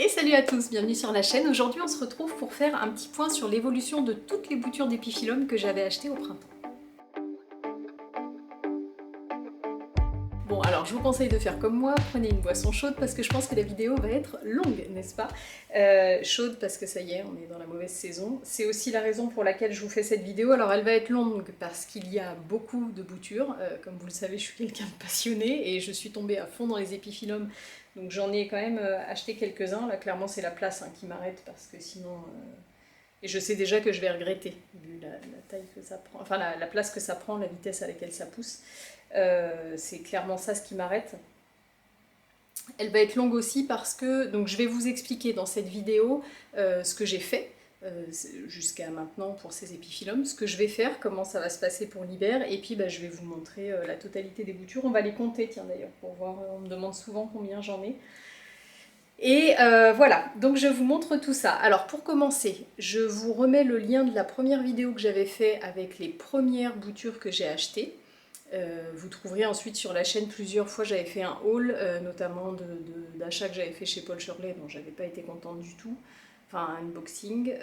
Et salut à tous, bienvenue sur la chaîne. Aujourd'hui on se retrouve pour faire un petit point sur l'évolution de toutes les boutures d'épiphyllum que j'avais achetées au printemps. Bon alors je vous conseille de faire comme moi, prenez une boisson chaude parce que je pense que la vidéo va être longue, n'est-ce pas? Chaude parce que ça y est, on est dans la mauvaise saison. C'est aussi la raison pour laquelle je vous fais cette vidéo. Alors elle va être longue parce qu'il y a beaucoup de boutures. Comme vous le savez, je suis quelqu'un de passionné et je suis tombée à fond dans les épiphyllums. Donc j'en ai quand même acheté quelques-uns. Là clairement c'est la place qui m'arrête parce que sinon... Et je sais déjà que je vais regretter, vu la taille que ça prend, enfin la place que ça prend, la vitesse à laquelle ça pousse. C'est clairement ça ce qui m'arrête. Elle va être longue aussi parce que donc je vais vous expliquer dans cette vidéo ce que j'ai fait jusqu'à maintenant pour ces épiphyllums, ce que je vais faire, comment ça va se passer pour l'hiver, et puis je vais vous montrer la totalité des boutures. On va les compter, tiens d'ailleurs, pour voir, on me demande souvent combien j'en ai. Et voilà, donc je vous montre tout ça. Alors pour commencer, je vous remets le lien de la première vidéo que j'avais fait avec les premières boutures que j'ai achetées. Vous trouverez ensuite sur la chaîne plusieurs fois, j'avais fait un haul, notamment d'achats que j'avais fait chez Paul Shirley, dont j'avais pas été contente du tout. Enfin, un unboxing.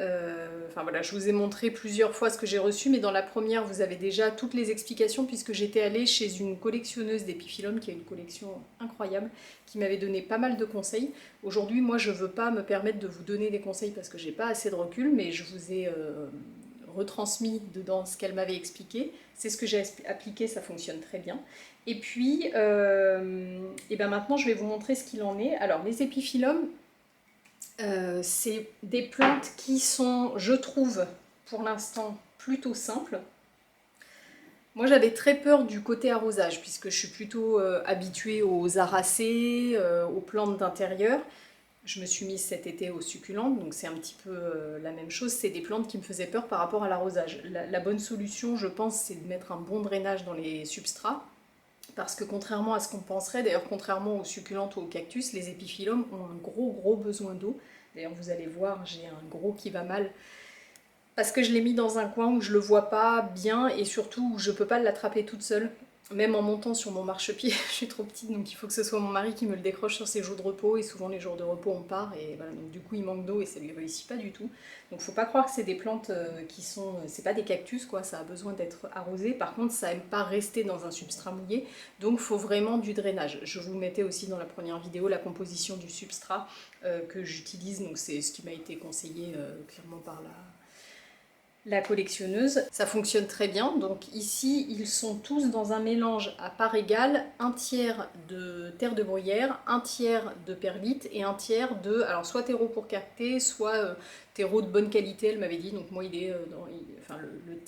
Enfin voilà, je vous ai montré plusieurs fois ce que j'ai reçu, mais dans la première, vous avez déjà toutes les explications, puisque j'étais allée chez une collectionneuse d'épiphyllum, qui a une collection incroyable, qui m'avait donné pas mal de conseils. Aujourd'hui, moi, je veux pas me permettre de vous donner des conseils parce que j'ai pas assez de recul, mais je vous ai retransmis dedans ce qu'elle m'avait expliqué. C'est ce que j'ai appliqué, ça fonctionne très bien. Et puis, et maintenant, je vais vous montrer ce qu'il en est. Alors, les épiphyllums, c'est des plantes qui sont, je trouve, pour l'instant, plutôt simples. Moi j'avais très peur du côté arrosage, puisque je suis plutôt habituée aux aracées, aux plantes d'intérieur. Je me suis mise cet été aux succulentes, donc c'est un petit peu la même chose. C'est des plantes qui me faisaient peur par rapport à l'arrosage. La bonne solution, je pense, c'est de mettre un bon drainage dans les substrats. Parce que contrairement à ce qu'on penserait, d'ailleurs contrairement aux succulentes ou aux cactus, les épiphyllums ont un gros besoin d'eau. D'ailleurs vous allez voir, j'ai un gros qui va mal parce que je l'ai mis dans un coin où je le vois pas bien et surtout où je peux pas l'attraper toute seule. Même en montant sur mon marchepied, je suis trop petite donc il faut que ce soit mon mari qui me le décroche sur ses jours de repos et souvent les jours de repos on part et voilà, donc du coup il manque d'eau et ça lui réussit pas du tout. Donc faut pas croire que c'est des plantes qui sont... c'est pas des cactus quoi, ça a besoin d'être arrosé. Par contre ça aime pas rester dans un substrat mouillé donc faut vraiment du drainage. Je vous mettais aussi dans la première vidéo la composition du substrat que j'utilise, donc c'est ce qui m'a été conseillé clairement par la collectionneuse. Ça fonctionne très bien, donc ici ils sont tous dans un mélange à part égale, un tiers de terre de bruyère, un tiers de perlite et un tiers de, alors soit terreau pour capter, soit terreau de bonne qualité, elle m'avait dit, donc moi il est enfin le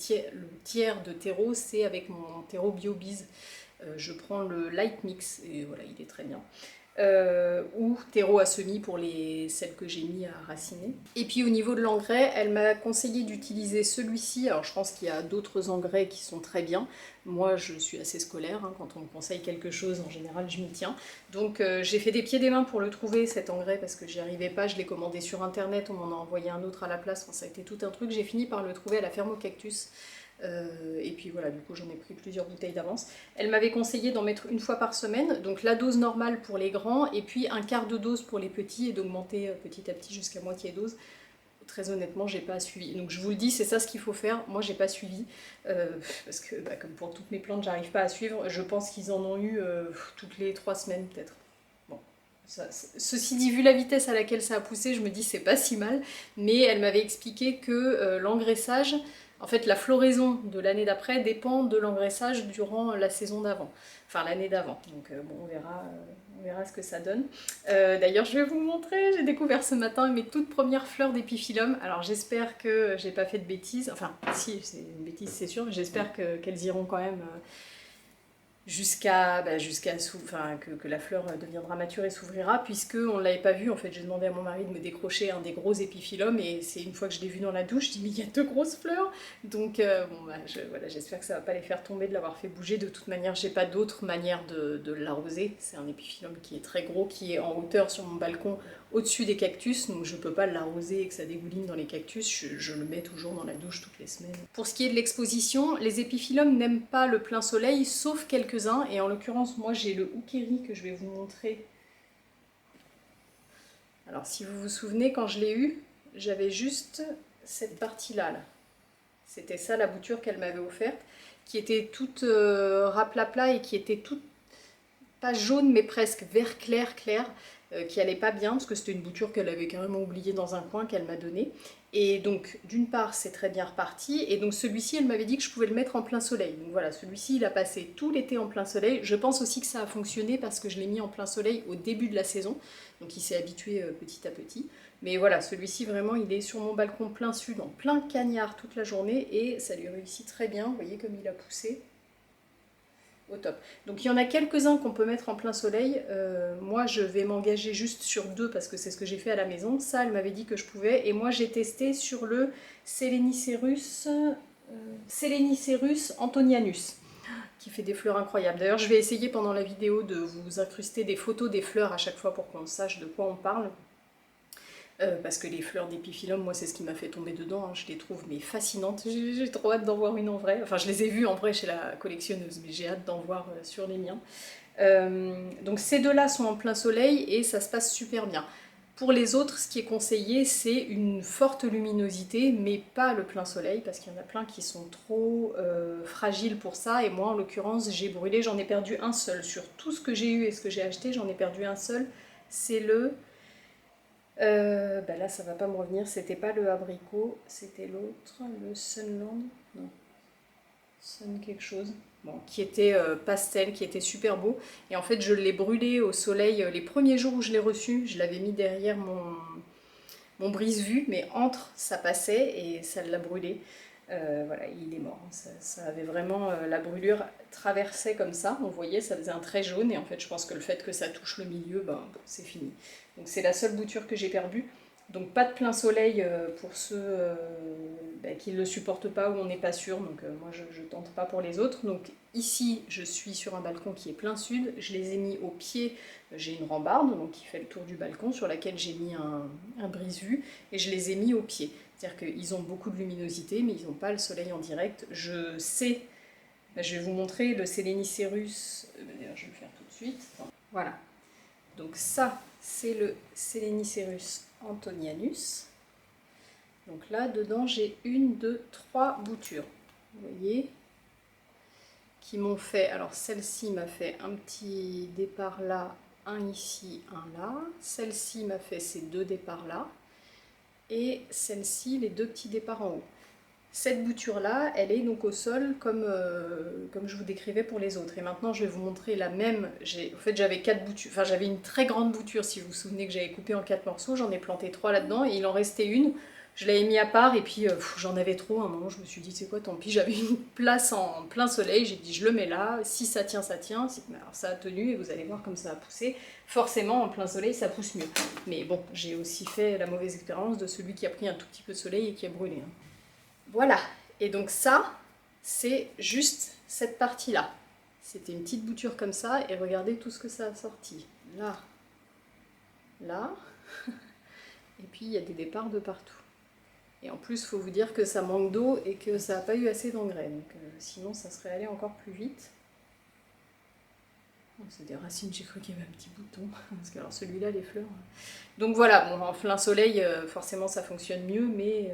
tiers de terreau c'est avec mon terreau BioBiz. Je prends le Light Mix et voilà, il est très bien. Ou terreau à semis pour celles que j'ai mis à raciner. Et puis au niveau de l'engrais, elle m'a conseillé d'utiliser celui-ci. Alors je pense qu'il y a d'autres engrais qui sont très bien. Moi je suis assez scolaire, quand on me conseille quelque chose en général je m'y tiens. Donc j'ai fait des pieds et des mains pour le trouver cet engrais parce que j'y arrivais pas, je l'ai commandé sur internet, on m'en a envoyé un autre à la place, enfin, ça a été tout un truc. J'ai fini par le trouver à la ferme au cactus. Et puis voilà, du coup j'en ai pris plusieurs bouteilles d'avance. Elle m'avait conseillé d'en mettre une fois par semaine, donc la dose normale pour les grands, et puis un quart de dose pour les petits, et d'augmenter petit à petit jusqu'à moitié dose. Très honnêtement, j'ai pas suivi. Donc je vous le dis, c'est ça ce qu'il faut faire. Moi j'ai pas suivi, parce que comme pour toutes mes plantes, j'arrive pas à suivre. Je pense qu'ils en ont eu toutes les 3 semaines peut-être. Bon. Ceci dit, vu la vitesse à laquelle ça a poussé, je me dis c'est pas si mal, mais elle m'avait expliqué que l'engraissage, en fait la floraison de l'année d'après dépend de l'engraissage durant la saison d'avant, enfin l'année d'avant, donc bon on verra ce que ça donne. D'ailleurs je vais vous montrer, j'ai découvert ce matin mes toutes premières fleurs d'épiphyllum, alors j'espère que j'ai pas fait de bêtises, enfin si c'est une bêtise c'est sûr, mais j'espère qu'elles iront quand même... jusqu'à que la fleur deviendra mature et s'ouvrira, puisque on ne l'avait pas vu. En fait, j'ai demandé à mon mari de me décrocher un des gros épiphyllums, et c'est une fois que je l'ai vu dans la douche, je dis mais il y a 2 grosses fleurs. Donc voilà, j'espère que ça va pas les faire tomber de l'avoir fait bouger. De toute manière, j'ai pas d'autre manière de l'arroser. C'est un épiphyllum qui est très gros, qui est en hauteur sur mon balcon au-dessus des cactus, donc je peux pas l'arroser et que ça dégouline dans les cactus, je le mets toujours dans la douche toutes les semaines. Pour ce qui est de l'exposition, les épiphyllums n'aiment pas le plein soleil, sauf quelques-uns, et en l'occurrence moi j'ai le Houkeri que je vais vous montrer. Alors si vous vous souvenez, quand je l'ai eu, j'avais juste cette partie-là. Là. C'était ça la bouture qu'elle m'avait offerte, qui était toute raplapla et qui était toute, pas jaune mais presque vert clair clair, qui allait pas bien parce que c'était une bouture qu'elle avait carrément oubliée dans un coin qu'elle m'a donné. Et donc d'une part c'est très bien reparti, et donc celui-ci elle m'avait dit que je pouvais le mettre en plein soleil. Donc voilà, celui-ci il a passé tout l'été en plein soleil. Je pense aussi que ça a fonctionné parce que je l'ai mis en plein soleil au début de la saison, donc il s'est habitué petit à petit. Mais voilà, celui-ci vraiment il est sur mon balcon plein sud, en plein cagnard toute la journée, et ça lui réussit très bien. Vous voyez comme il a poussé. Au top. Donc il y en a quelques-uns qu'on peut mettre en plein soleil. Moi je vais m'engager juste sur 2 parce que c'est ce que j'ai fait à la maison. Ça elle m'avait dit que je pouvais, et moi j'ai testé sur le Selenicerus Antonianus qui fait des fleurs incroyables. D'ailleurs je vais essayer pendant la vidéo de vous incruster des photos des fleurs à chaque fois pour qu'on sache de quoi on parle. Parce que les fleurs d'épiphyllum, moi c'est ce qui m'a fait tomber dedans, hein. Je les trouve mais fascinantes, j'ai trop hâte d'en voir une en vrai. Enfin je les ai vues en vrai chez la collectionneuse, mais j'ai hâte d'en voir sur les miens. Donc ces deux-là sont en plein soleil et ça se passe super bien. Pour les autres, ce qui est conseillé, c'est une forte luminosité, mais pas le plein soleil, parce qu'il y en a plein qui sont trop fragiles pour ça, et moi en l'occurrence j'ai brûlé, j'en ai perdu un seul. Sur tout ce que j'ai eu et ce que j'ai acheté, j'en ai perdu un seul, c'est le... bah là ça va pas me revenir, c'était pas le abricot, c'était l'autre, le Sunland, non, Sun quelque chose, bon, qui était pastel, qui était super beau, et en fait je l'ai brûlé au soleil les premiers jours où je l'ai reçu, je l'avais mis derrière mon brise-vue, mais entre ça passait et ça l'a brûlé. Voilà, il est mort, ça avait vraiment, la brûlure traversait comme ça, on voyait, ça faisait un trait jaune, et en fait je pense que le fait que ça touche le milieu, ben, c'est fini. Donc c'est la seule bouture que j'ai perdue. Donc pas de plein soleil pour ceux qui ne le supportent pas ou on n'est pas sûr, donc moi je tente pas pour les autres. Donc ici je suis sur un balcon qui est plein sud, je les ai mis au pied, j'ai une rambarde donc qui fait le tour du balcon sur laquelle j'ai mis un brise-vue, et je les ai mis au pied. C'est-à-dire qu'ils ont beaucoup de luminosité mais ils n'ont pas le soleil en direct. Je sais, je vais vous montrer le Selenicerus, d'ailleurs je vais le faire tout de suite. Voilà, donc ça c'est le Selenicerus Antonianus. Donc là dedans j'ai 1, 2, 3 boutures, vous voyez, qui m'ont fait, alors celle-ci m'a fait un petit départ là, un ici, un là, celle-ci m'a fait ces 2 départs là, et celle-ci les 2 petits départs en haut. Cette bouture-là, elle est donc au sol comme je vous décrivais pour les autres. Et maintenant, je vais vous montrer la même. En fait, j'avais 4 boutures. Enfin, j'avais une très grande bouture, si vous vous souvenez, que j'avais coupée en 4 morceaux. J'en ai planté 3 là-dedans et il en restait une. Je l'avais mis à part et puis j'en avais trop. À un moment, je me suis dit, c'est quoi, tant pis. J'avais une place en plein soleil. J'ai dit, je le mets là. Si ça tient, ça tient. Alors, ça a tenu et vous allez voir comme ça a poussé. Forcément, en plein soleil, ça pousse mieux. Mais bon, j'ai aussi fait la mauvaise expérience de celui qui a pris un tout petit peu de soleil et qui a brûlé. Hein. Voilà, et donc ça, c'est juste cette partie-là. C'était une petite bouture comme ça, et regardez tout ce que ça a sorti. Là, là, et puis il y a des départs de partout. Et en plus, il faut vous dire que ça manque d'eau et que ça n'a pas eu assez d'engrais, donc sinon ça serait allé encore plus vite. Oh, c'est des racines, j'ai cru qu'il y avait un petit bouton, parce que alors celui-là, les fleurs... Donc voilà, bon, en plein soleil, forcément ça fonctionne mieux, mais...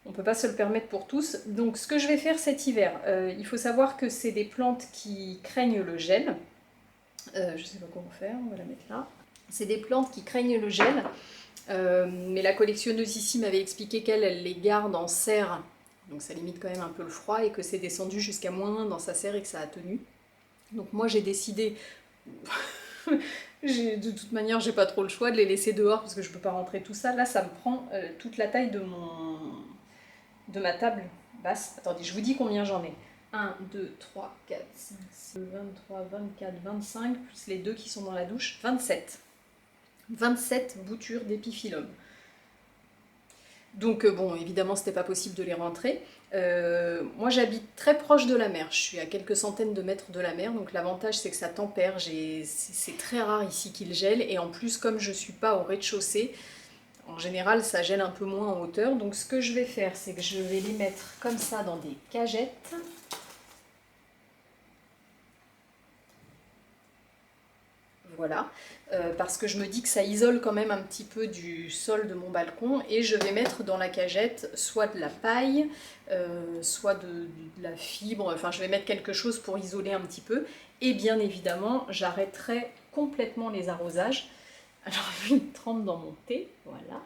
on ne peut pas se le permettre pour tous. Donc ce que je vais faire cet hiver, il faut savoir que c'est des plantes qui craignent le gel. Je ne sais pas comment faire, on va la mettre là. C'est des plantes qui craignent le gel, mais la collectionneuse ici m'avait expliqué qu'elle les garde en serre, donc ça limite quand même un peu le froid, et que c'est descendu jusqu'à -1 dans sa serre et que ça a tenu. Donc moi j'ai décidé... de toute manière, j'ai pas trop le choix de les laisser dehors parce que je peux pas rentrer tout ça. Là, ça me prend toute la taille de ma table basse. Attendez, je vous dis combien j'en ai. 1, 2, 3, 4, 5, 6, 23, 24, 25, plus les 2 qui sont dans la douche, 27. 27 boutures d'épiphyllum. Donc bon, évidemment, c'était pas possible de les rentrer. Moi, j'habite très proche de la mer. Je suis à quelques centaines de mètres de la mer, donc l'avantage, c'est que ça tempère. C'est très rare ici qu'il gèle, et en plus, comme je suis pas au rez-de-chaussée, en général, ça gèle un peu moins en hauteur. Donc ce que je vais faire, c'est que je vais les mettre comme ça dans des cagettes. voilà, parce que je me dis que ça isole quand même un petit peu du sol de mon balcon, et je vais mettre dans la cagette soit de la paille, soit de la fibre, enfin je vais mettre quelque chose pour isoler un petit peu, et bien évidemment j'arrêterai complètement les arrosages. Alors je trempe dans mon thé, voilà.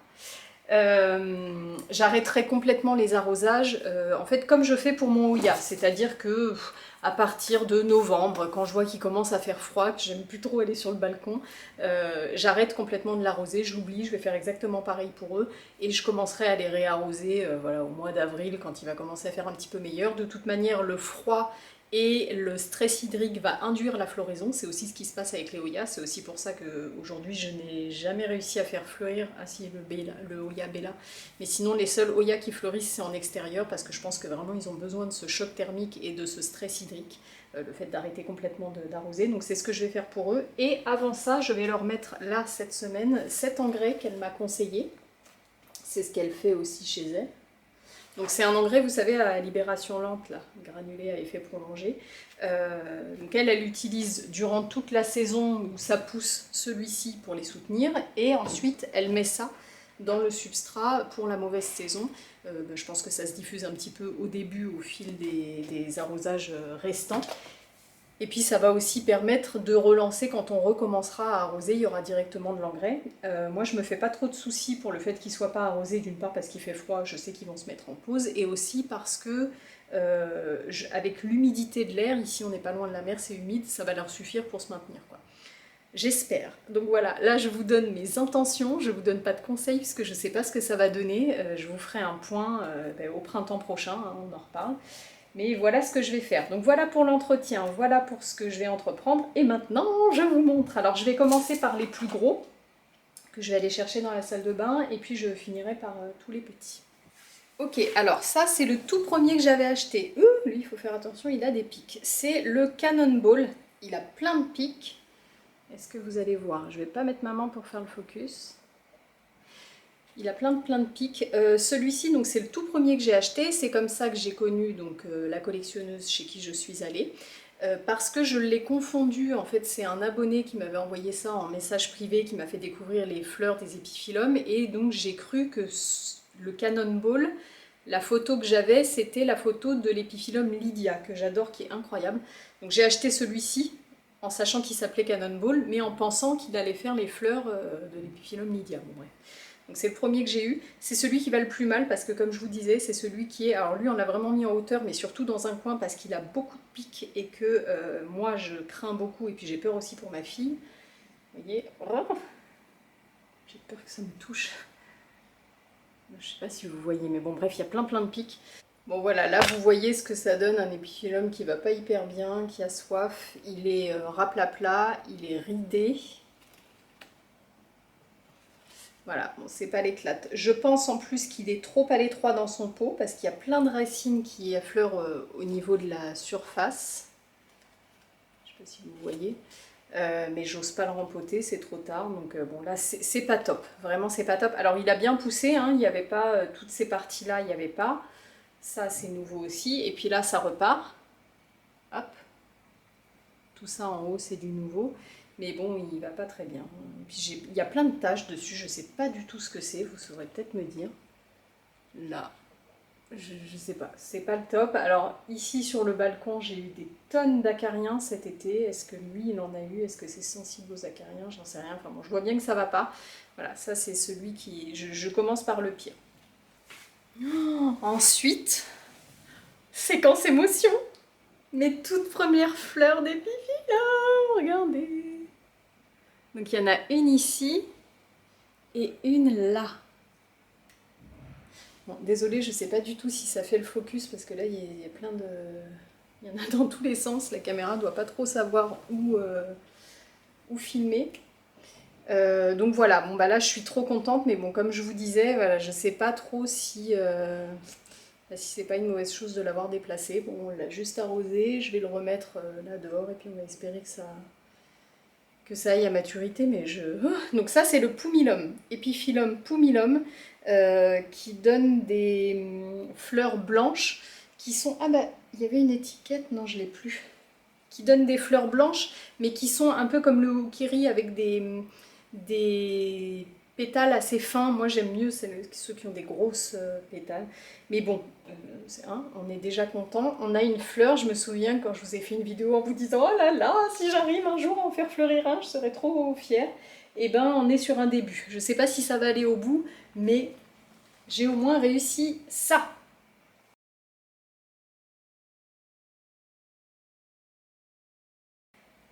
J'arrêterai complètement les arrosages, en fait comme je fais pour mon Hoya, c'est-à-dire que à partir de novembre, quand je vois qu'il commence à faire froid, que j'aime plus trop aller sur le balcon, j'arrête complètement de l'arroser, je l'oublie, je vais faire exactement pareil pour eux, et je commencerai à les réarroser voilà, au mois d'avril, quand il va commencer à faire un petit peu meilleur. De toute manière, le froid et le stress hydrique va induire la floraison, c'est aussi ce qui se passe avec les Hoya, c'est aussi pour ça qu'aujourd'hui je n'ai jamais réussi à faire fleurir, ah si, le Hoya Bella, mais sinon les seuls Hoya qui fleurissent c'est en extérieur, parce que je pense que vraiment ils ont besoin de ce choc thermique et de ce stress hydrique, le fait d'arrêter complètement d'arroser, donc c'est ce que je vais faire pour eux. Et avant ça, je vais leur mettre là cette semaine cet engrais qu'elle m'a conseillé, c'est ce qu'elle fait aussi chez elle. Donc c'est un engrais, vous savez, à libération lente, là, granulé à effet prolongé. Donc elle utilise durant toute la saison où ça pousse celui-ci pour les soutenir, et ensuite elle met ça dans le substrat pour la mauvaise saison. Je pense que ça se diffuse un petit peu au début, au fil des arrosages restants. Et puis ça va aussi permettre de relancer quand on recommencera à arroser, il y aura directement de l'engrais. Moi je me fais pas trop de soucis pour le fait qu'ils ne soient pas arrosés, d'une part parce qu'il fait froid, je sais qu'ils vont se mettre en pause, et aussi parce que avec l'humidité de l'air, ici on n'est pas loin de la mer, c'est humide, ça va leur suffire pour se maintenir, quoi. J'espère. Donc voilà, là je vous donne mes intentions, je vous donne pas de conseils puisque je sais pas ce que ça va donner, je vous ferai un point au printemps prochain, hein, on en reparle. Mais voilà ce que je vais faire. Donc voilà pour l'entretien, voilà pour ce que je vais entreprendre. Et maintenant, je vous montre. Alors je vais commencer par les plus gros, que je vais aller chercher dans la salle de bain, et puis je finirai par tous les petits. Ok, alors ça c'est le tout premier que j'avais acheté. Lui, il faut faire attention, il a des pics. C'est le Cannonball, il a plein de pics. Est-ce que vous allez voir? Je vais pas mettre ma main pour faire le focus. Il a plein de pics. Celui-ci, donc c'est le tout premier que j'ai acheté. C'est comme ça que j'ai connu donc, la collectionneuse chez qui je suis allée. Parce que je l'ai confondu, en fait c'est un abonné qui m'avait envoyé ça en message privé, qui m'a fait découvrir les fleurs des épiphyllums, et donc j'ai cru que le Cannonball, la photo que j'avais, c'était la photo de l'épiphyllum Lydia, que j'adore, qui est incroyable. Donc j'ai acheté celui-ci, en sachant qu'il s'appelait Cannonball, mais en pensant qu'il allait faire les fleurs de l'épiphyllum Lydia. Bon bref. Donc c'est le premier que j'ai eu, c'est celui qui va le plus mal parce que comme je vous disais, c'est celui qui est... Alors lui on l'a vraiment mis en hauteur, mais surtout dans un coin parce qu'il a beaucoup de pics et que moi je crains beaucoup, et puis j'ai peur aussi pour ma fille. Vous voyez, oh, j'ai peur que ça me touche. Je sais pas si vous voyez, mais bon bref, il y a plein de pics. Bon voilà, là vous voyez ce que ça donne, un épiphyllum qui va pas hyper bien, qui a soif. Il est raplapla, il est ridé. Voilà, bon, c'est pas l'éclate. Je pense en plus qu'il est trop à l'étroit dans son pot parce qu'il y a plein de racines qui affleurent au niveau de la surface. Je sais pas si vous voyez, mais j'ose pas le rempoter, c'est trop tard. Donc bon là c'est pas top, vraiment c'est pas top. Alors il a bien poussé, hein, il n'y avait pas toutes ces parties-là, il n'y avait pas. Ça c'est nouveau aussi, et puis là ça repart. Hop, tout ça en haut c'est du nouveau. Mais bon, il va pas très bien. Et puis il y a plein de taches dessus, je sais pas du tout ce que c'est, vous saurez peut-être me dire. Là, je sais pas, c'est pas le top. Alors ici sur le balcon, j'ai eu des tonnes d'acariens cet été. Est-ce que lui, il en a eu? Est-ce que c'est sensible aux acariens? J'en sais rien. Enfin bon, je vois bien que ça va pas. Voilà, ça c'est celui qui... Je commence par le pire. Oh, ensuite, séquence émotion. Mes toutes premières fleurs d'épiphyllum, regardez. Donc il y en a une ici et une là. Bon, désolée, je ne sais pas du tout si ça fait le focus parce que là il y a plein de... Il y en a dans tous les sens, la caméra ne doit pas trop savoir où filmer. Donc voilà, bon bah là je suis trop contente, mais bon comme je vous disais, voilà, je ne sais pas trop si c'est pas une mauvaise chose de l'avoir déplacé. Bon, on l'a juste arrosé, je vais le remettre là dehors et puis on va espérer que ça aille à maturité, mais Donc ça c'est le Pumilum, Epiphyllum pumilum, qui donne des fleurs blanches qui sont... Ah bah, il y avait une étiquette, non je l'ai plus. qui donnent des fleurs blanches, mais qui sont un peu comme le Ukiri avec des pétales assez fins. Moi j'aime mieux ceux qui ont des grosses pétales. Mais bon, on est déjà content. On a une fleur, je me souviens quand je vous ai fait une vidéo en vous disant oh là là, si j'arrive un jour à en faire fleurir un, je serais trop fière. Et ben on est sur un début. Je sais pas si ça va aller au bout, mais j'ai au moins réussi ça.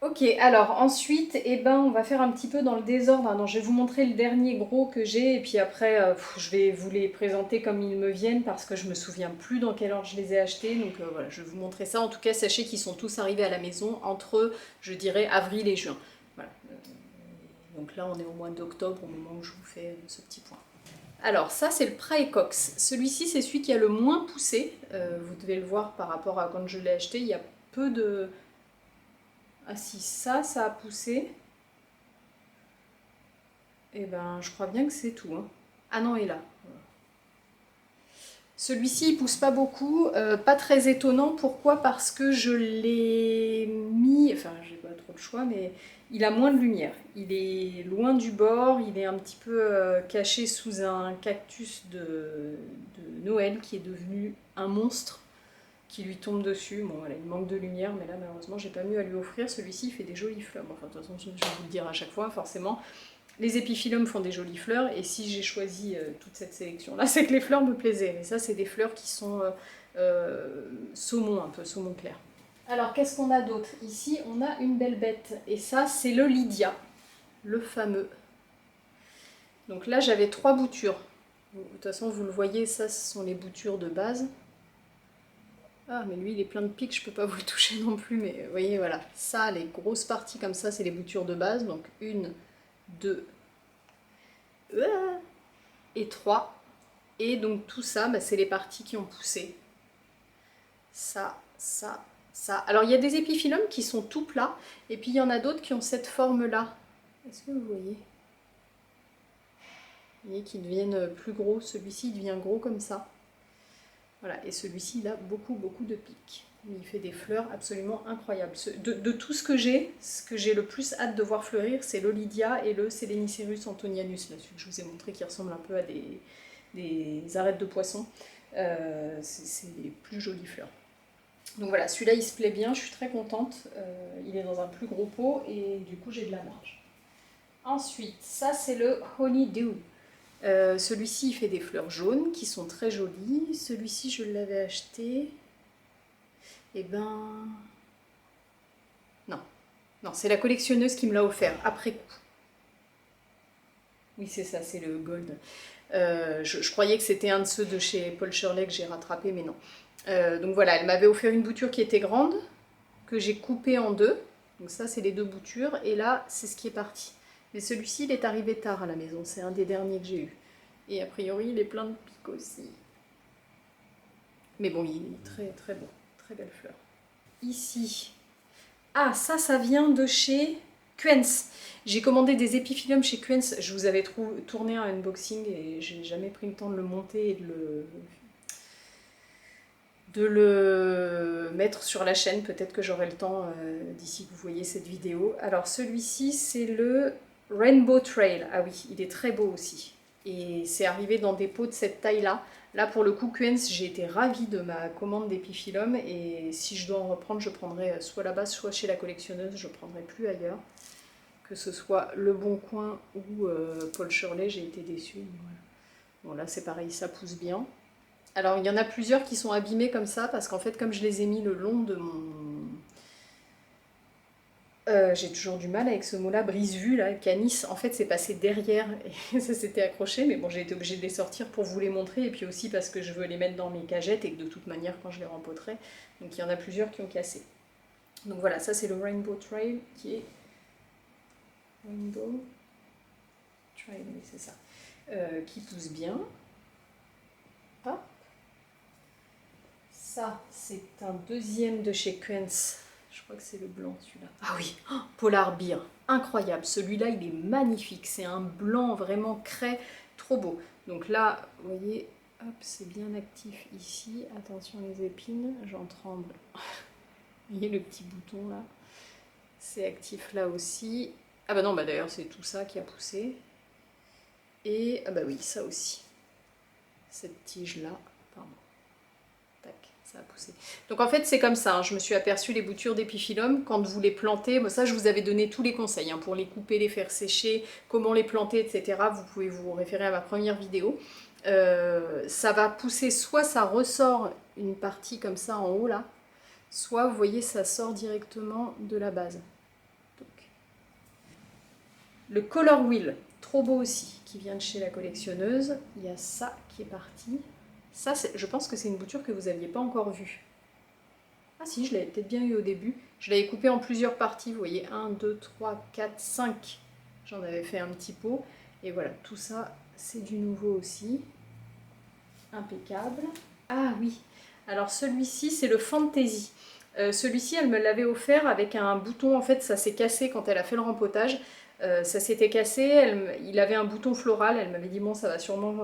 Ok, alors ensuite, eh ben, on va faire un petit peu dans le désordre. Alors, je vais vous montrer le dernier gros que j'ai et puis après, je vais vous les présenter comme ils me viennent parce que je me souviens plus dans quel ordre je les ai achetés. Donc voilà, je vais vous montrer ça. En tout cas, sachez qu'ils sont tous arrivés à la maison entre, je dirais, avril et juin. Voilà. Donc là, on est au mois d'octobre au moment où je vous fais ce petit point. Alors ça c'est le Praecox. Celui-ci c'est celui qui a le moins poussé. Vous devez le voir par rapport à quand je l'ai acheté. Il y a peu de... Ah si, ça a poussé. Et ben je crois bien que c'est tout. Hein. Ah non, et là. Celui-ci il pousse pas beaucoup, pas très étonnant. Pourquoi? Parce que je l'ai mis... Enfin j'ai pas trop de choix mais... Il a moins de lumière, il est loin du bord, il est un petit peu caché sous un cactus de Noël qui est devenu un monstre qui lui tombe dessus. Bon voilà, il manque de lumière, mais là malheureusement j'ai pas mieux à lui offrir. Celui-ci il fait des jolies fleurs. Enfin de toute façon je vais vous le dire à chaque fois, forcément. Les épiphyllums font des jolies fleurs, et si j'ai choisi toute cette sélection-là, c'est que les fleurs me plaisaient. Mais ça c'est des fleurs qui sont saumon, un peu saumon clair. Alors, qu'est-ce qu'on a d'autre? Ici, on a une belle bête. Et ça, c'est le Lydia, le fameux. Donc là, j'avais 3 boutures. De toute façon, vous le voyez, ça, ce sont les boutures de base. Ah, mais lui, il est plein de pics, je peux pas vous le toucher non plus. Mais vous voyez, voilà. Ça, les grosses parties comme ça, c'est les boutures de base. Donc, 1, 2 et 3. Et donc, tout ça, bah, c'est les parties qui ont poussé. Ça. Alors il y a des épiphyllums qui sont tout plats, et puis il y en a d'autres qui ont cette forme-là. Est-ce que vous voyez? Vous voyez qu'ils deviennent plus gros. Celui-ci il devient gros comme ça. Voilà, et celui-ci il a beaucoup de pics. Il fait des fleurs absolument incroyables. De tout ce que j'ai le plus hâte de voir fleurir, c'est le Lydia et le Selenicerus antonianus, là, celui que je vous ai montré qui ressemble un peu à des arêtes de poisson. C'est les plus jolies fleurs. Donc voilà, celui-là il se plaît bien, je suis très contente. Il est dans un plus gros pot et du coup j'ai de la marge. Ensuite, ça c'est le Honeydew. Celui-ci il fait des fleurs jaunes qui sont très jolies. Celui-ci je l'avais acheté. Et ben... Non, c'est la collectionneuse qui me l'a offert après coup. Oui c'est ça, c'est le Gold. Je croyais que c'était un de ceux de chez Paul Shirley que j'ai rattrapé, mais non. Donc voilà, elle m'avait offert une bouture qui était grande, que j'ai coupée en 2. Donc ça, c'est les 2 boutures. Et là, c'est ce qui est parti. Mais celui-ci, il est arrivé tard à la maison. C'est un des derniers que j'ai eu. Et a priori, il est plein de pics aussi. Mais bon, il est très beau. Très belle fleur. Ici. Ah, ça vient de chez Quenz. J'ai commandé des épiphyllums chez Quenz. Je vous avais tourné un unboxing et j'ai jamais pris le temps de le monter et de le mettre sur la chaîne. Peut-être que j'aurai le temps d'ici que vous voyez cette vidéo. Alors celui-ci, c'est le Rainbow Trail. Ah oui, il est très beau aussi. Et c'est arrivé dans des pots de cette taille-là. Là, pour le coup, Quenz, j'ai été ravie de ma commande d'épiphyllum. Et si je dois en reprendre, je prendrai soit là-bas, soit chez la collectionneuse. Je ne prendrai plus ailleurs. Que ce soit Le Bon Coin ou Paul Shirley, j'ai été déçue. Voilà. Bon, là, c'est pareil, ça pousse bien. Alors, il y en a plusieurs qui sont abîmés comme ça, parce qu'en fait, comme je les ai mis le long de mon... j'ai toujours du mal avec ce mot-là, brise-vue, là, canis. En fait, c'est passé derrière et ça s'était accroché, mais bon, j'ai été obligée de les sortir pour vous les montrer, et puis aussi parce que je veux les mettre dans mes cagettes, et que de toute manière, quand je les rempoterai, donc il y en a plusieurs qui ont cassé. Donc voilà, ça c'est le Rainbow Trail, qui est... Rainbow Trail, oui, c'est ça. Qui pousse bien. Hop. Ça, c'est un deuxième de chez Quenz. Je crois que c'est le blanc, celui-là. Ah oui, oh, Polar Beer. Incroyable. Celui-là, il est magnifique. C'est un blanc vraiment craie, trop beau. Donc là, vous voyez, hop, c'est bien actif ici. Attention les épines, j'en tremble. Vous voyez le petit bouton là, c'est actif là aussi. Ah bah non, bah d'ailleurs c'est tout ça qui a poussé. Et ah bah oui, ça aussi. Cette tige là, pardon. Tac, ça a poussé. Donc en fait c'est comme ça, hein. Je me suis aperçue les boutures d'épiphyllum, quand vous les plantez, bon, ça je vous avais donné tous les conseils, hein, pour les couper, les faire sécher, comment les planter, etc. Vous pouvez vous référer à ma première vidéo. Ça va pousser, soit ça ressort une partie comme ça en haut là, soit vous voyez ça sort directement de la base. Donc, le Color Wheel, trop beau aussi, qui vient de chez la collectionneuse. Il y a ça qui est parti. Ça, je pense que c'est une bouture que vous n'aviez pas encore vue. Ah si, je l'avais peut-être bien eu au début. Je l'avais coupée en plusieurs parties, vous voyez, 1, 2, 3, 4, 5. J'en avais fait un petit pot. Et voilà, tout ça, c'est du nouveau aussi. Impeccable. Ah oui, alors celui-ci, c'est le Fantasy. Celui-ci, elle me l'avait offert avec un bouton, en fait, ça s'est cassé quand elle a fait le rempotage. Ça s'était cassé, il avait un bouton floral, elle m'avait dit bon ça va sûrement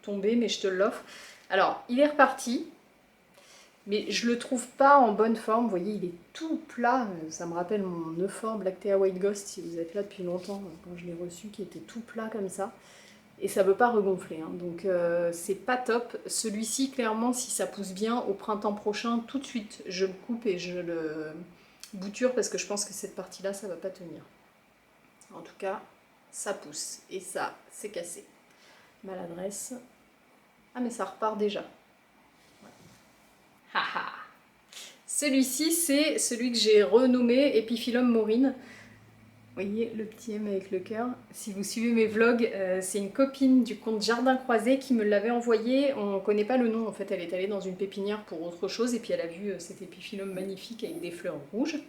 tomber mais je te l'offre. Alors il est reparti, mais je le trouve pas en bonne forme, vous voyez il est tout plat, ça me rappelle mon Euphor Black Tea White Ghost si vous êtes là depuis longtemps, quand je l'ai reçu qui était tout plat comme ça. Et ça ne veut pas regonfler, hein. Donc c'est pas top. Celui-ci clairement si ça pousse bien au printemps prochain, tout de suite je le coupe et je le bouture parce que je pense que cette partie là ça va pas tenir. En tout cas, ça pousse. Et ça, c'est cassé. Maladresse. Ah, mais ça repart déjà. Haha. Celui-ci, c'est celui que j'ai renommé Epiphyllum Maureen. Vous voyez le petit M avec le cœur. Si vous suivez mes vlogs, c'est une copine du compte Jardin Croisé qui me l'avait envoyé. On ne connaît pas le nom, en fait, elle est allée dans une pépinière pour autre chose et puis elle a vu cet épiphyllum magnifique avec des fleurs rouges.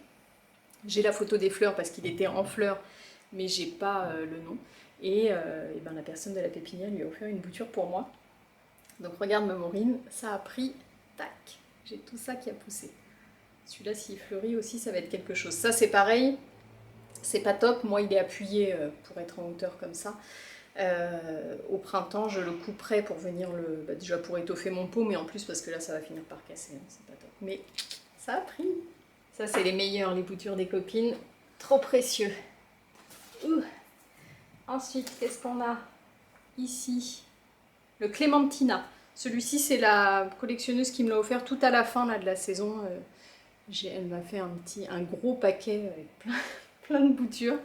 J'ai la photo des fleurs parce qu'il était en fleurs, mais j'ai pas le nom. Et ben, la personne de la pépinière lui a offert une bouture pour moi. Donc regarde ma Maureen, ça a pris, tac, j'ai tout ça qui a poussé. Celui-là s'il fleurit aussi ça va être quelque chose. Ça c'est pareil, c'est pas top, moi il est appuyé pour être en hauteur comme ça. Au printemps je le couperai pour venir déjà pour étoffer mon pot, mais en plus parce que là ça va finir par casser, hein, c'est pas top. Mais ça a pris. Ça c'est les meilleurs, les boutures des copines, trop précieux. Ouh. Ensuite, qu'est-ce qu'on a ici? Le Clémentina. Celui-ci, c'est la collectionneuse qui me l'a offert tout à la fin là, de la saison. Elle m'a fait un gros paquet avec plein de boutures.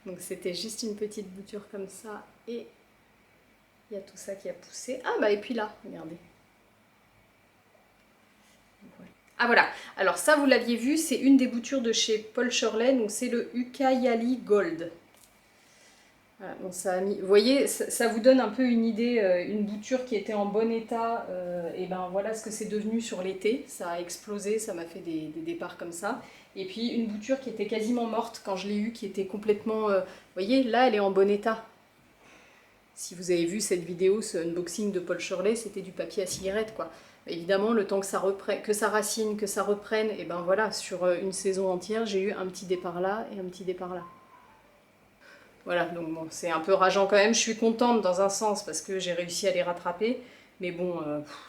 Donc c'était juste une petite bouture comme ça. Et il y a tout ça qui a poussé. Ah bah et puis là, regardez. Voilà. Ah voilà, alors ça vous l'aviez vu, c'est une des boutures de chez Paul Shirley, donc c'est le Ucayali Gold. Voilà, donc ça a mis, vous voyez, ça vous donne un peu une idée, une bouture qui était en bon état, et ben voilà ce que c'est devenu sur l'été, ça a explosé, ça m'a fait des départs comme ça. Et puis une bouture qui était quasiment morte quand je l'ai eue, qui était complètement, vous voyez, là elle est en bon état. Si vous avez vu cette vidéo, ce unboxing de Paul Shirley, c'était du papier à cigarette quoi. Évidemment, le temps que ça reprenne, que ça racine, que ça reprenne, et ben voilà, sur une saison entière, j'ai eu un petit départ là et un petit départ là. Voilà, donc bon, c'est un peu rageant quand même. Je suis contente dans un sens parce que j'ai réussi à les rattraper. Mais bon,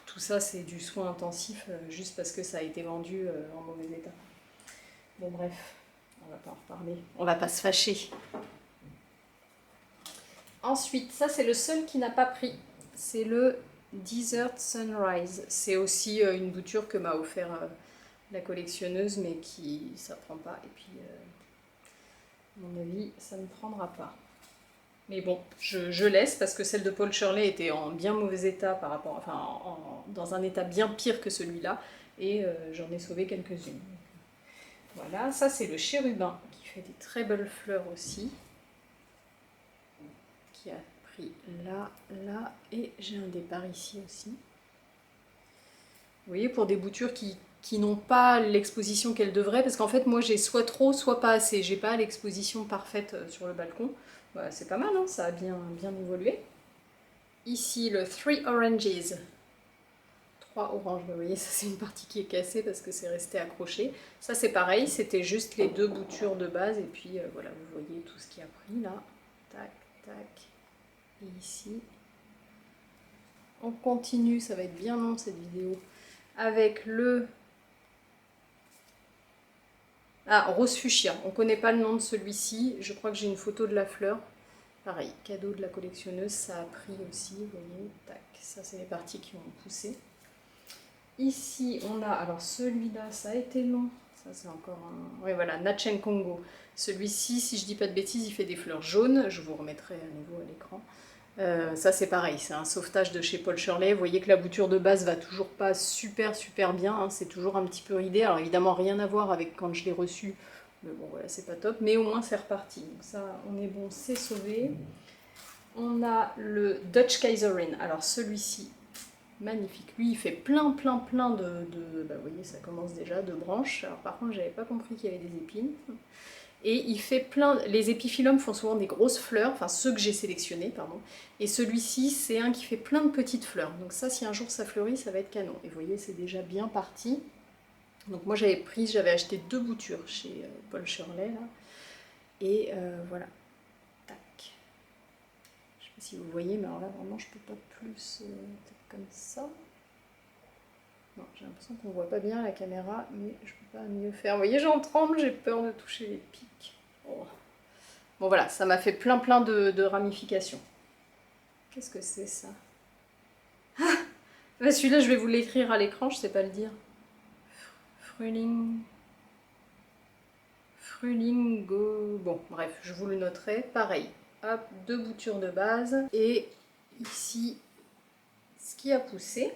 tout ça c'est du soin intensif juste parce que ça a été vendu en mauvais état. Bon bref, on va pas en reparler. On va pas se fâcher. Ensuite, ça c'est le seul qui n'a pas pris. C'est le Desert Sunrise. C'est aussi une bouture que m'a offert la collectionneuse, mais qui ça prend pas. Et puis, à mon avis, ça ne prendra pas. Mais bon, je laisse parce que celle de Paul Shirley était en bien mauvais état par rapport, enfin, dans un état bien pire que celui-là, et j'en ai sauvé quelques-unes. Voilà, ça c'est le chérubin qui fait des très belles fleurs aussi, qui a pris là, là, et j'ai un départ ici aussi. Vous voyez, pour des boutures qui n'ont pas l'exposition qu'elles devraient, parce qu'en fait moi j'ai soit trop, soit pas assez, j'ai pas l'exposition parfaite sur le balcon. Voilà, c'est pas mal, hein, ça a bien évolué. Ici le Three Oranges, 3 oranges, vous voyez ça c'est une partie qui est cassée parce que c'est resté accroché. Ça c'est pareil, c'était juste les 2 boutures de base et puis voilà, vous voyez tout ce qui a pris là, tac, tac, et ici. On continue, ça va être bien long cette vidéo, avec le Ah, rose fuchsia, on connaît pas le nom de celui-ci, je crois que j'ai une photo de la fleur. Pareil, cadeau de la collectionneuse, ça a pris aussi, vous voyez, tac, ça c'est les parties qui ont poussé. Ici, on a, alors celui-là, ça a été long, ça c'est encore un... Oui voilà, Natchen Congo. Celui-ci, si je dis pas de bêtises, il fait des fleurs jaunes, je vous remettrai à nouveau à l'écran. Ça c'est pareil, c'est un sauvetage de chez Paul Shirley. Vous voyez que la bouture de base va toujours pas super bien, hein. C'est toujours un petit peu ridé. Alors évidemment rien à voir avec quand je l'ai reçu, mais bon voilà c'est pas top, mais au moins c'est reparti. Donc ça on est bon, c'est sauvé. On a le Dutch Kaiserin, alors celui-ci, magnifique. Lui il fait plein de bah, vous voyez ça commence déjà, de branches. Alors par contre j'avais pas compris qu'il y avait des épines. Et il fait plein... Les épiphyllums font souvent des grosses fleurs, enfin ceux que j'ai sélectionnés, pardon. Et celui-ci, c'est un qui fait plein de petites fleurs. Donc ça, si un jour ça fleurit, ça va être canon. Et vous voyez, c'est déjà bien parti. Donc moi j'avais acheté 2 boutures chez Paul Shirley, là. Et voilà. Tac. Je sais pas si vous voyez, mais alors là, vraiment, je peux pas plus... peut-être comme ça. Non, j'ai l'impression qu'on voit pas bien la caméra, mais je peux pas mieux faire. Vous voyez, j'en tremble, j'ai peur de toucher les pics. Oh. Bon voilà, ça m'a fait plein de ramifications. Qu'est-ce que c'est ça? Ah, celui-là, je vais vous l'écrire à l'écran, je sais pas le dire. Frulingo... Bon, bref, je vous le noterai. Pareil, hop, 2 boutures de base. Et ici, ce qui a poussé...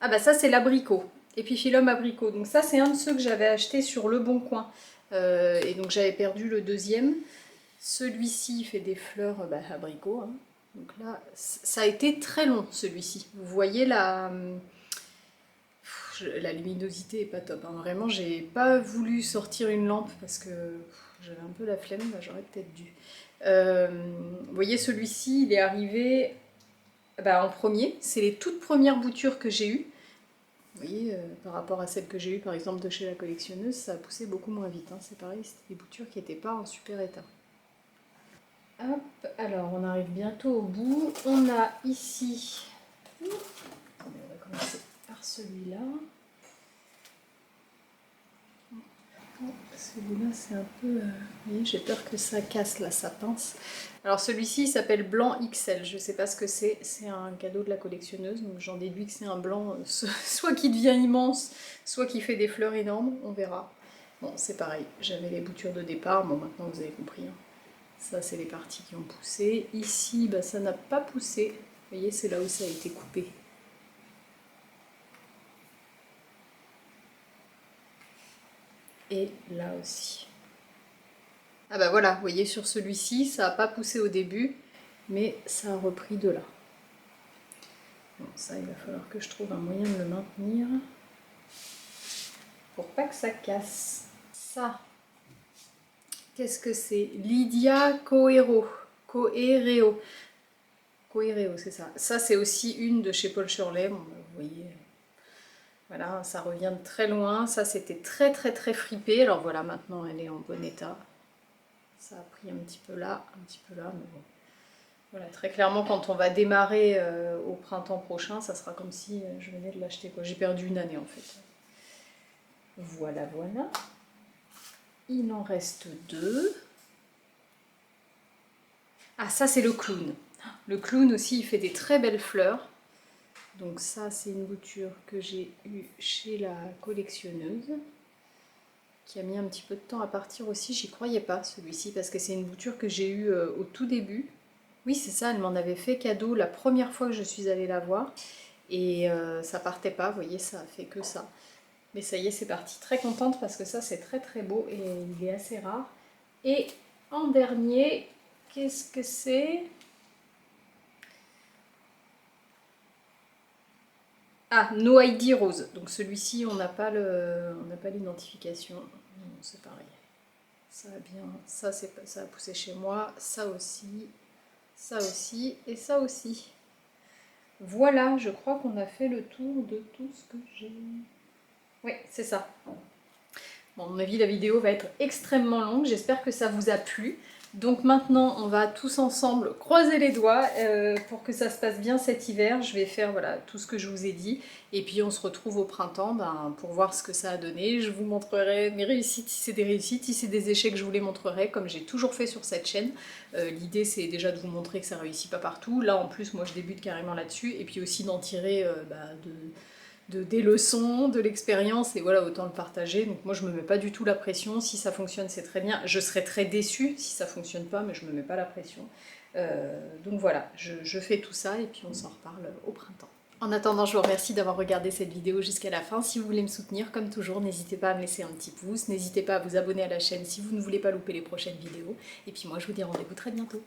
Ah bah ça, c'est l'abricot. Epiphyllum abricot. Donc ça, c'est un de ceux que j'avais acheté sur Le Bon Coin. Et donc j'avais perdu le deuxième. Celui-ci fait des fleurs abricot. Hein. Donc là, ça a été très long celui-ci. Vous voyez la luminosité est pas top. Hein. Vraiment, j'ai pas voulu sortir une lampe parce que j'avais un peu la flemme. Bah, j'aurais peut-être dû. Vous voyez, celui-ci, il est arrivé en premier. C'est les toutes premières boutures que j'ai eues. Vous voyez, par rapport à celles que j'ai eues par exemple de chez la collectionneuse, ça a poussé beaucoup moins vite. Hein. C'est pareil, c'était des boutures qui n'étaient pas en super état. Hop, alors on arrive bientôt au bout. On a ici... Attendez, on va commencer par celui-là. Celui-là c'est un peu... vous voyez, j'ai peur que ça casse là, sa pince. Alors celui-ci il s'appelle Blanc XL, je ne sais pas ce que c'est un cadeau de la collectionneuse, donc j'en déduis que c'est un blanc soit qui devient immense, soit qui fait des fleurs énormes, on verra. Bon c'est pareil, j'avais les boutures de départ, bon maintenant vous avez compris. Hein. Ça c'est les parties qui ont poussé. Ici ça n'a pas poussé, vous voyez c'est là où ça a été coupé. Et là aussi. Ah bah voilà, vous voyez sur celui-ci, ça n'a pas poussé au début, mais ça a repris de là. Bon, ça, il va falloir que je trouve un moyen de le maintenir pour pas que ça casse. Ça, qu'est-ce que c'est? Lydia Coereo. Coereo, c'est ça. Ça, c'est aussi une de chez Paul Shirley. Bon, vous voyez, voilà, ça revient de très loin. Ça, c'était très fripé. Alors voilà, maintenant, elle est en bon état. Ça a pris un petit peu là, mais bon. Voilà, très clairement, quand on va démarrer au printemps prochain, ça sera comme si je venais de l'acheter. J'ai perdu une année en fait. Voilà. Il en reste 2. Ah, ça c'est le clown. Le clown aussi, il fait des très belles fleurs. Donc ça, c'est une bouture que j'ai eue chez la collectionneuse, qui a mis un petit peu de temps à partir aussi. J'y croyais pas, celui-ci, parce que c'est une bouture que j'ai eue au tout début. Oui, c'est ça, elle m'en avait fait cadeau la première fois que je suis allée la voir. Et ça partait pas, vous voyez, ça a fait que ça. Mais ça y est, c'est parti. Très contente parce que ça, c'est très beau et il est assez rare. Et en dernier, qu'est-ce que c'est? Ah, No ID Rose. Donc celui-ci, on n'a pas l'identification. C'est pareil. Ça a bien, ça a poussé chez moi. Ça aussi et ça aussi. Voilà, je crois qu'on a fait le tour de tout ce que j'ai. Oui, c'est ça. Bon, à mon avis, la vidéo va être extrêmement longue. J'espère que ça vous a plu. Donc maintenant, on va tous ensemble croiser les doigts pour que ça se passe bien cet hiver. Je vais faire voilà, tout ce que je vous ai dit. Et puis on se retrouve au printemps pour voir ce que ça a donné. Je vous montrerai mes réussites si c'est des réussites, si c'est des échecs, je vous les montrerai comme j'ai toujours fait sur cette chaîne. L'idée c'est déjà de vous montrer que ça réussit pas partout. Là en plus, moi je débute carrément là-dessus. Et puis aussi d'en tirer des leçons, de l'expérience, et voilà, autant le partager. Donc moi je me mets pas du tout la pression, si ça fonctionne c'est très bien, je serais très déçue si ça fonctionne pas, mais je me mets pas la pression. Donc voilà, je fais tout ça et puis on s'en reparle au printemps. En attendant, je vous remercie d'avoir regardé cette vidéo jusqu'à la fin. Si vous voulez me soutenir, comme toujours, n'hésitez pas à me laisser un petit pouce, n'hésitez pas à vous abonner à la chaîne si vous ne voulez pas louper les prochaines vidéos. Et puis moi je vous dis rendez-vous très bientôt.